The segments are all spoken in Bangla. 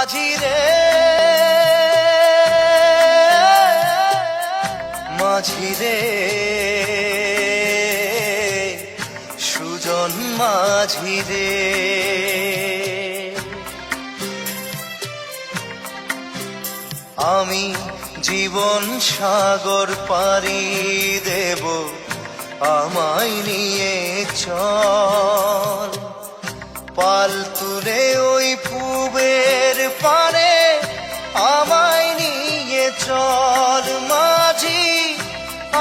মাঝি রে মাঝি রে সুজন মাঝি রে আমি জীবন সাগর পাড়ি দেব আমায় নিয়ে চল পাল তুলে ওই পুবের পারে আমায় নিয়ে চল মাঝি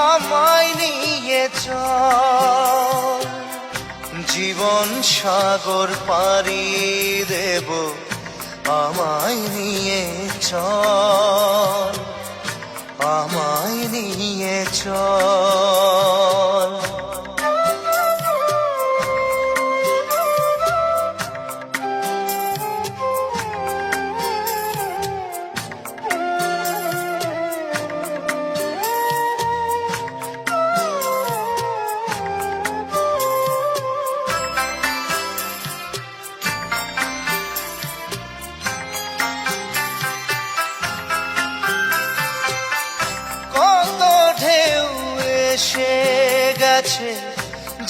আমায় নিয়ে চল জীবন সাগর পাড়ি দেব আমায় নিয়ে চল আমায় নিয়ে চল এসে গেছে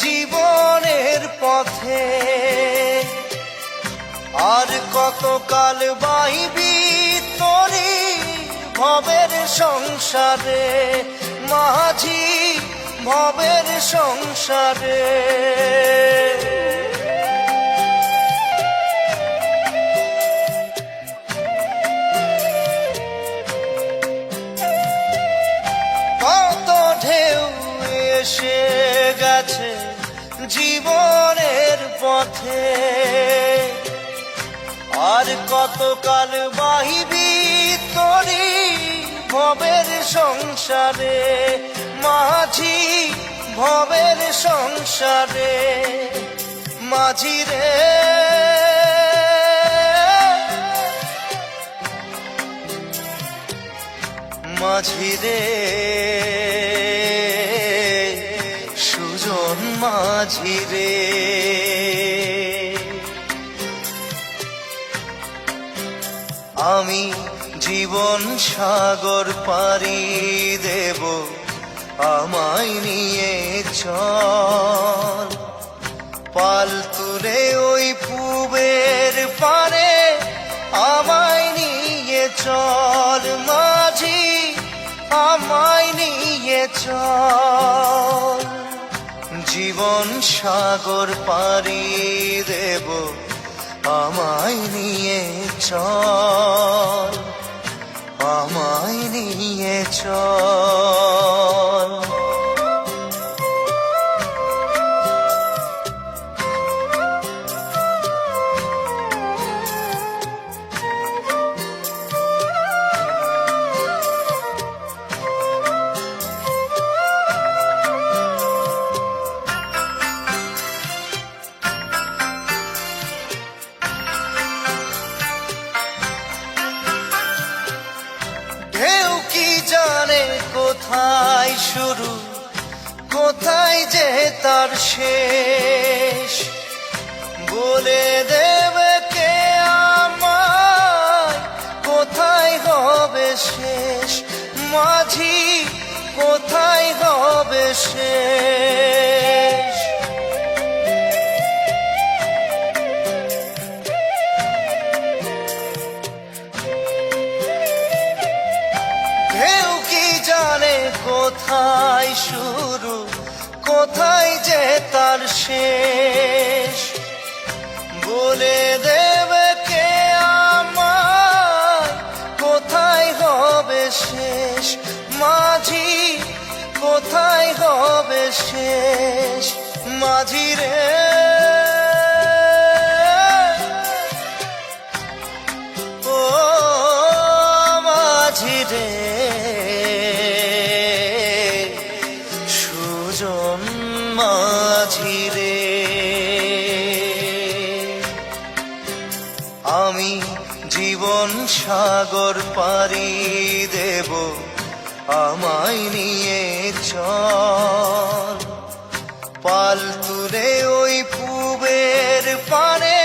জীবনের পথে আর কতকাল বাইবি তোরি ভবের সংসারে মাঝি ভবের সংসারে এসে গেছে জীবনের পথে আর কতকাল বাহিবি তোরি ভবের সংসারে মাঝি ভবের সংসারে মাঝি রে মাঝি রে সুজন মাঝি রে আমি জীবন সাগর পাড়ি দেব আমায় নিয়ে চল পাল তুলে ওই পুবের পারে আমায় নিয়ে চল মাঝি আমায় নিয়ে চল জীবন সাগর পাড়ি দেব আমায় নিয়ে চল আমায় নিয়ে চল জানে কোথায় শুরু কোথায় যে তার শেষ বলে দেবে কে আমায় কোথায় হবে শেষ মাঝি কোথায় হবে শেষ কোথায় শুরু কোথায় যে তার শেষ বলে দেবে কে আমায় কোথায় হবে শেষ মাঝি কোথায় হবে শেষ মাঝি রে ও মাঝি রে মাঝি রে আমি জীবন সাগর পাড়ি দেব আমায় নিয়ে চল পাল তুলে ওই পুবের পারে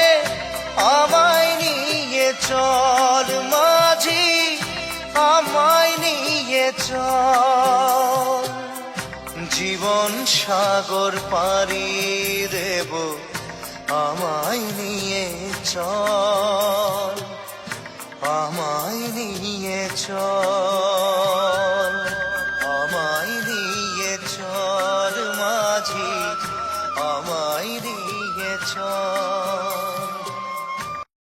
আমায় নিয়ে চল মাঝি, আমায় নিয়ে চল। জীবন সাগর পাড়ি দেব, আমায় নিয়ে চল, আমায় নিয়ে চল।